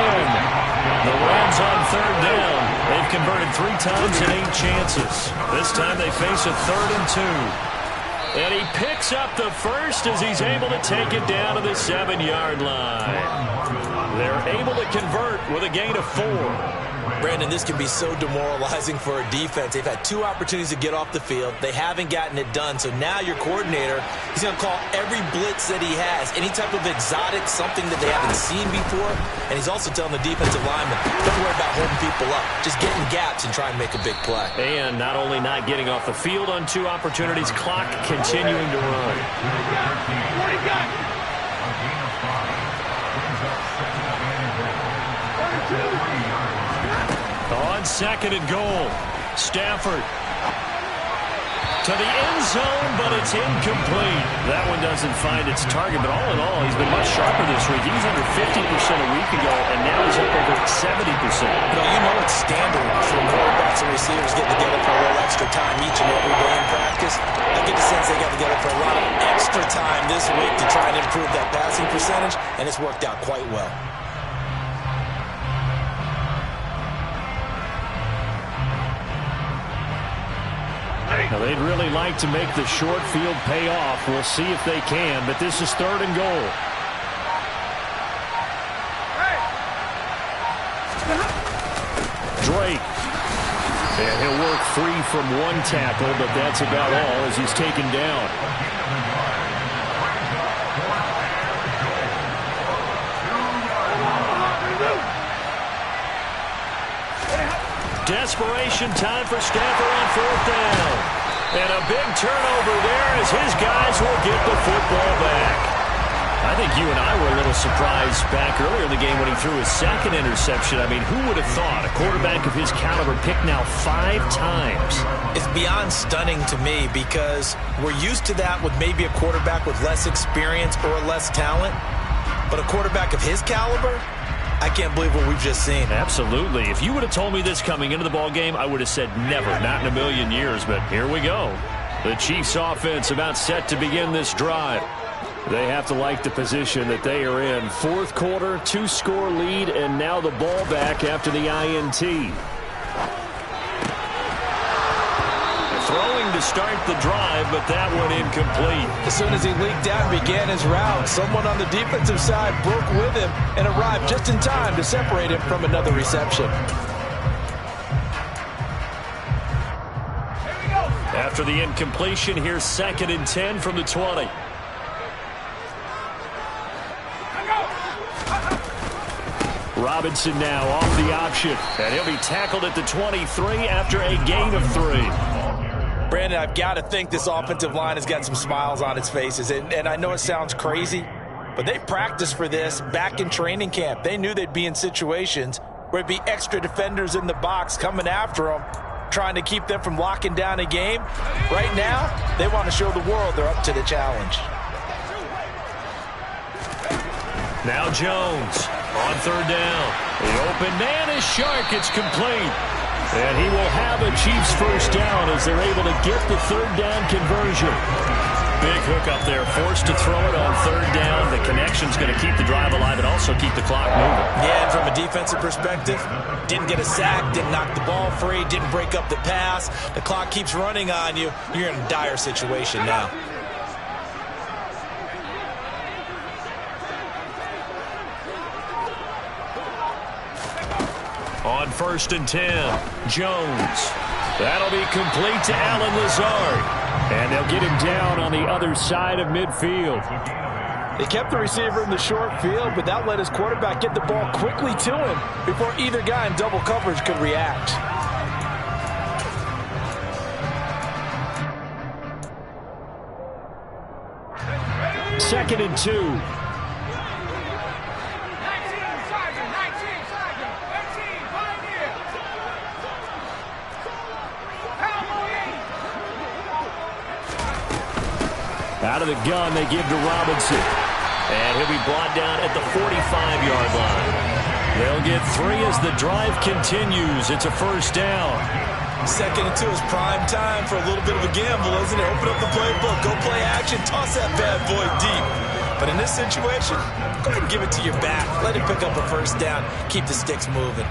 The Rams on 3rd down. They've converted 3 times in 8 chances. This time they face a 3rd and 2. And he picks up the first as he's able to take it down to the 7-yard line. They're able to convert with a gain of 4. Brandon, this can be so demoralizing for a defense. They've had 2 opportunities to get off the field. They haven't gotten it done. So now your coordinator, he's going to call every blitz that he has, any type of exotic, something that they haven't seen before. And he's also telling the defensive lineman, don't worry about holding people up. Just get in gaps and try and make a big play. And not only not getting off the field on 2 opportunities, clock continuing to run. On 2nd and goal, Stafford to the end zone, but it's incomplete. That one doesn't find its target, but all in all, he's been much sharper this week. He was under 50% a week ago, and now he's up over 70%. You know it's standard for quarterbacks and receivers getting together for a little extra time each and every day in practice. I get the sense they got together for a lot of extra time this week to try and improve that passing percentage, and it's worked out quite well. Now, they'd really like to make the short field pay off. We'll see if they can, but this is 3rd and goal. Drake. And he'll work free from 1 tackle, but that's about all as he's taken down. Desperation time for Stafford on 4th down. And a big turnover there as his guys will get the football back. I think you and I were a little surprised back earlier in the game when he threw his 2nd interception. I mean, who would have thought a quarterback of his caliber picked now 5 times? It's beyond stunning to me because we're used to that with maybe a quarterback with less experience or less talent. But a quarterback of his caliber, I can't believe what we've just seen. Absolutely. If you would have told me this coming into the ballgame, I would have said never, not in a million years. But here we go. The Chiefs offense about set to begin this drive. They have to like the position that they are in. 4th quarter, 2-score lead, and now the ball back after the INT. Throwing to start the drive, but that one incomplete. As soon as he leaked out and began his route, someone on the defensive side broke with him and arrived just in time to separate him from another reception. After the incompletion, here's 2nd and 10 from the 20. Robinson now off the option. And he'll be tackled at the 23 after a gain of 3. Brandon, I've got to think this offensive line has got some smiles on its faces. And I know it sounds crazy, but they practiced for this back in training camp. They knew they'd be in situations where it'd be extra defenders in the box coming after them, trying to keep them from locking down a game. Right now, they want to show the world they're up to the challenge. Now Jones on 3rd down. The open man is Shark. It's complete. And he will have a Chiefs first down as they're able to get the third down conversion. Big hook up there, forced to throw it on third down. The connection's going to keep the drive alive and also keep the clock moving. Yeah, and from a defensive perspective, didn't get a sack, didn't knock the ball free, didn't break up the pass. The clock keeps running on you. You're in a dire situation now. On 1st and 10, Jones. That'll be complete to Allen Lazard. And they'll get him down on the other side of midfield. They kept the receiver in the short field, but that let his quarterback get the ball quickly to him before either guy in double coverage could react. Second and 2. Out of the gun, they give to Robinson. And he'll be brought down at the 45-yard line. They'll get 3 as the drive continues. It's a first down. Second and 2 is prime time for a little bit of a gamble, isn't it? Open up the playbook, go play action, toss that bad boy deep. But in this situation, go ahead and give it to your back. Let him pick up a first down. Keep the sticks moving.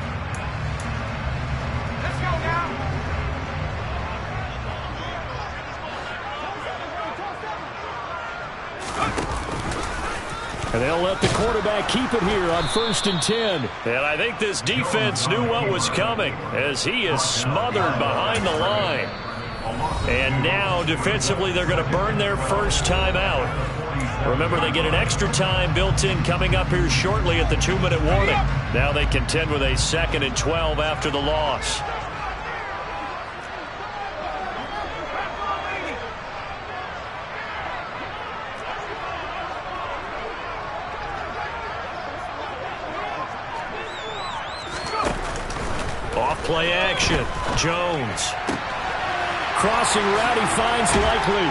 And they'll let the quarterback keep it here on 1st and 10. And I think this defense knew what was coming as he is smothered behind the line. And now defensively they're going to burn their first time out. Remember, they get an extra time built in coming up here shortly at the 2-minute warning. Now they contend with a 2nd and 12 after the loss. Play action. Jones. Crossing route, he finds Likely.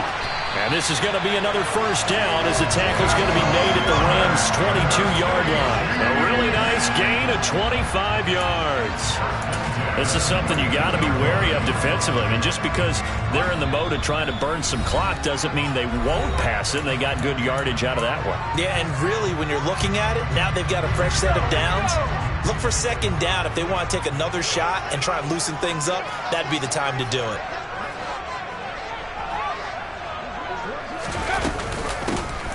And this is going to be another first down as the tackle's going to be made at the Rams' 22-yard line. A really nice gain of 25 yards. This is something you got to be wary of defensively. I mean, just because they're in the mode of trying to burn some clock doesn't mean they won't pass it, and they got good yardage out of that one. Yeah, and really, when you're looking at it, now they've got a fresh set of downs. Look for second down. If they want to take another shot and try and loosen things up, that'd be the time to do it.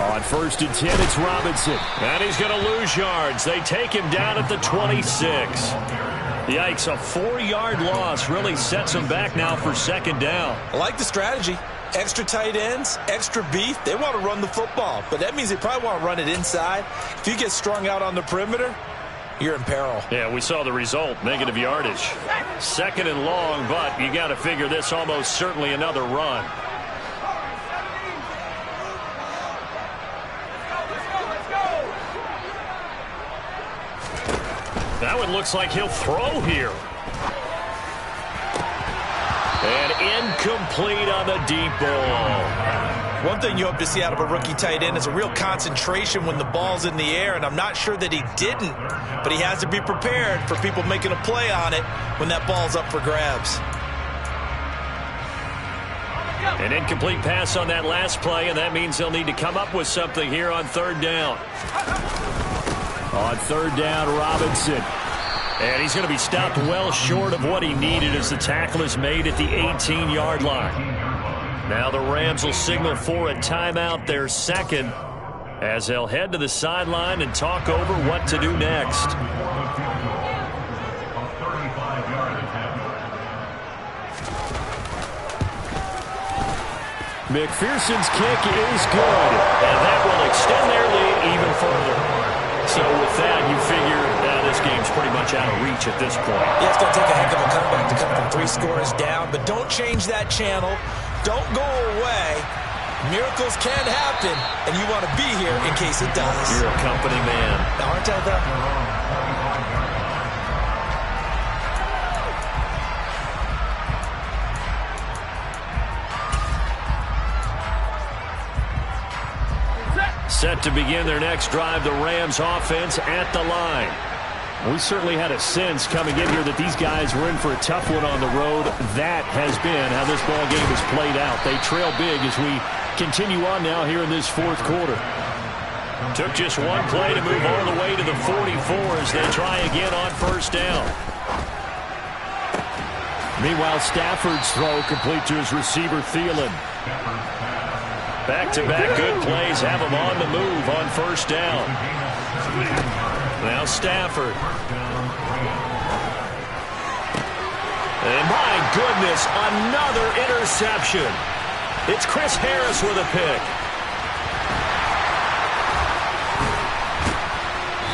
On 1st and 10, it's Robinson. And he's going to lose yards. They take him down at the 26. Yikes, a 4-yard loss really sets him back now for second down. I like the strategy. Extra tight ends, extra beef. They want to run the football, but that means they probably want to run it inside. If you get strung out on the perimeter, you're in peril. Yeah, we saw the result, negative yardage. 2nd and long, but you got to figure this almost certainly another run. That one looks like he'll throw here. And incomplete on the deep ball. One thing you hope to see out of a rookie tight end is a real concentration when the ball's in the air, and I'm not sure that he didn't, but he has to be prepared for people making a play on it when that ball's up for grabs. An incomplete pass on that last play, and that means they'll need to come up with something here on 3rd down. On 3rd down, Robinson. And he's going to be stopped well short of what he needed as the tackle is made at the 18-yard line. Now the Rams will signal for a timeout, their second, as they'll head to the sideline and talk over what to do next. McPherson's kick is good, and that will extend their lead even further. So with that, you figure this game's pretty much out of reach at this point. Yeah, it's going to take a heck of a comeback to come from 3 scores down, but don't change that channel. Don't go away. Miracles can happen, and you want to be here in case it does. You're a company man. Aren't I, though? Set to begin their next drive, the Rams offense at the line. We certainly had a sense coming in here that these guys were in for a tough one on the road. That has been how this ball game has played out. They trail big as we continue on now here in this fourth quarter. Took just one play to move all the way to the 44 as they try again on first down. Meanwhile, Stafford's throw complete to his receiver, Thielen. Back-to-back good plays have him on the move on first down. Now Stafford. And my goodness, another interception. It's Chris Harris with a pick.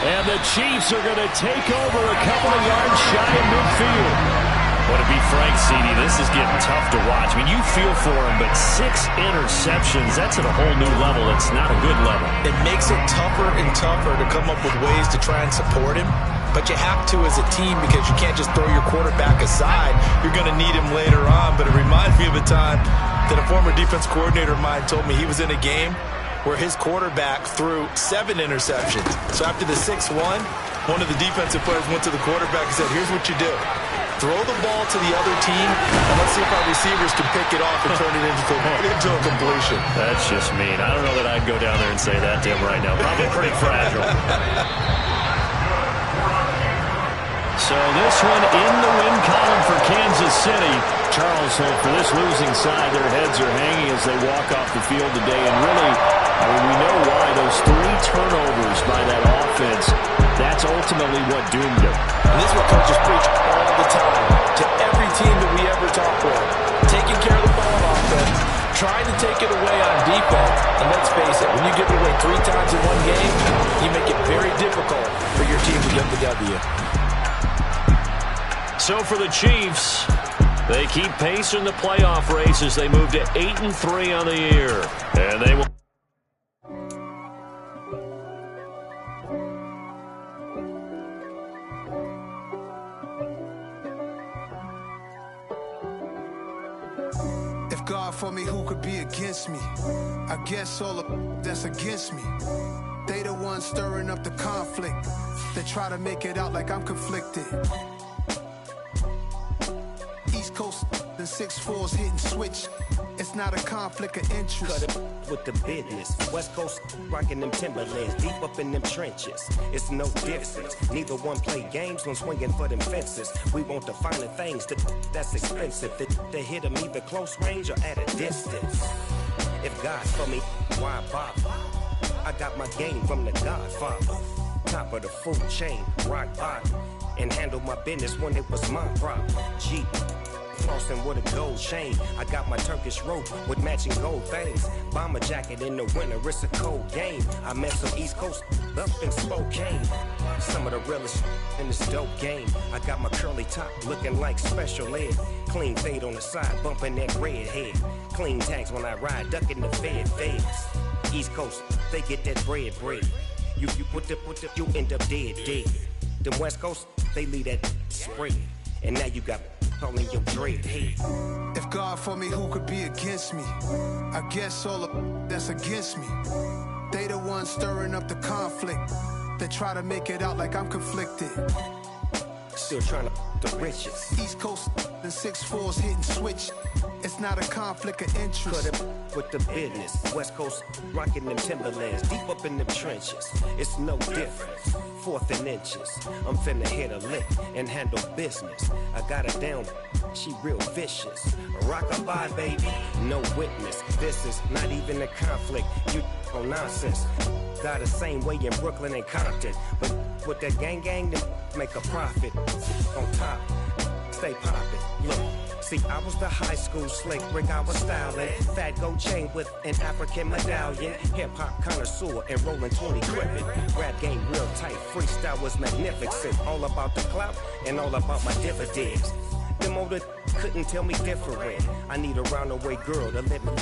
And the Chiefs are going to take over a couple of yards shy of midfield. Well, to be frank, CD, this is getting tough to watch. I mean, you feel for him, but 6 interceptions, that's at a whole new level. It's not a good level. It makes it tougher and tougher to come up with ways to try and support him. But you have to as a team because you can't just throw your quarterback aside. You're going to need him later on. But it reminds me of a time that a former defense coordinator of mine told me he was in a game where his quarterback threw 7 interceptions. So after the 6th one of the defensive players went to the quarterback and said, here's what you do. Throw the ball to the other team, and let's see if our receivers can pick it off and turn it into a completion. That's just mean. I don't know that I'd go down there and say that to him right now. Probably pretty fragile. So this one in the win column for Kansas City. Charles, for this losing side, their heads are hanging as they walk off the field today. And really, I mean, we know why. Those 3 turnovers by that offense, that's ultimately what doomed them. And this is what coaches preach all the time to every team that we ever talk with. Taking care of the ball on offense, trying to take it away on defense. And let's face it, when you give it away 3 times in one game, you make it very difficult for your team to get the W. So for the Chiefs, they keep pace in the playoff race as they move to 8-3 on the year. And they will. If God for me, who could be against me? I guess all of that's against me. They the ones stirring up the conflict. They try to make it out like I'm conflicted. East Coast, the 6'4s hitting switch. It's not a conflict of interest. Cut it with the business. West Coast rocking them Timberlands, deep up in them trenches. It's no difference. Neither one play games when swinging for them fences. We want the finer things that's expensive. They hit them either close range or at a distance. If God's for me, why bother? I got my game from the Godfather. Top of the food chain, rock bottom. And handle my business when it was my problem. Jeep. Flossing with a gold chain. I got my Turkish rope with matching gold things. Bomber jacket in the winter, it's a cold game. I met some East Coast up in Spokane. Some of the realest in this dope game. I got my curly top looking like special ed. Clean fade on the side, bumping that red head. Clean tags when I ride, ducking the feds. East Coast, they get that bread. You you end up dead. The West Coast, they leave that spray. And now you got all in your dread head. If God for me, who could be against me? I guess all of that's against me. They the ones stirring up the conflict. They try to make it out like I'm conflicted. Still trying to the riches. East Coast, the 6'4s hitting switch. It's not a conflict of interest. Cut it with the business. West Coast rocking them Timberlands, deep up in them trenches. It's no difference. 4th and inches. I'm finna hit a lick and handle business. I got her down, she real vicious. Rock-a-bye, baby, no witness. This is not even a conflict. You on nonsense. Got the same way in Brooklyn and Compton. But with that gang, then make a profit. On top, stay poppin'. Look. See, I was the high school slick Rick, I was styling. Fat gold chain with an African medallion. Hip-hop connoisseur and rolling 20 gripping. Rap game real tight, freestyle was magnificent. All about the clout and all about my dividends. Them older couldn't tell me different. I need a round-away girl to let me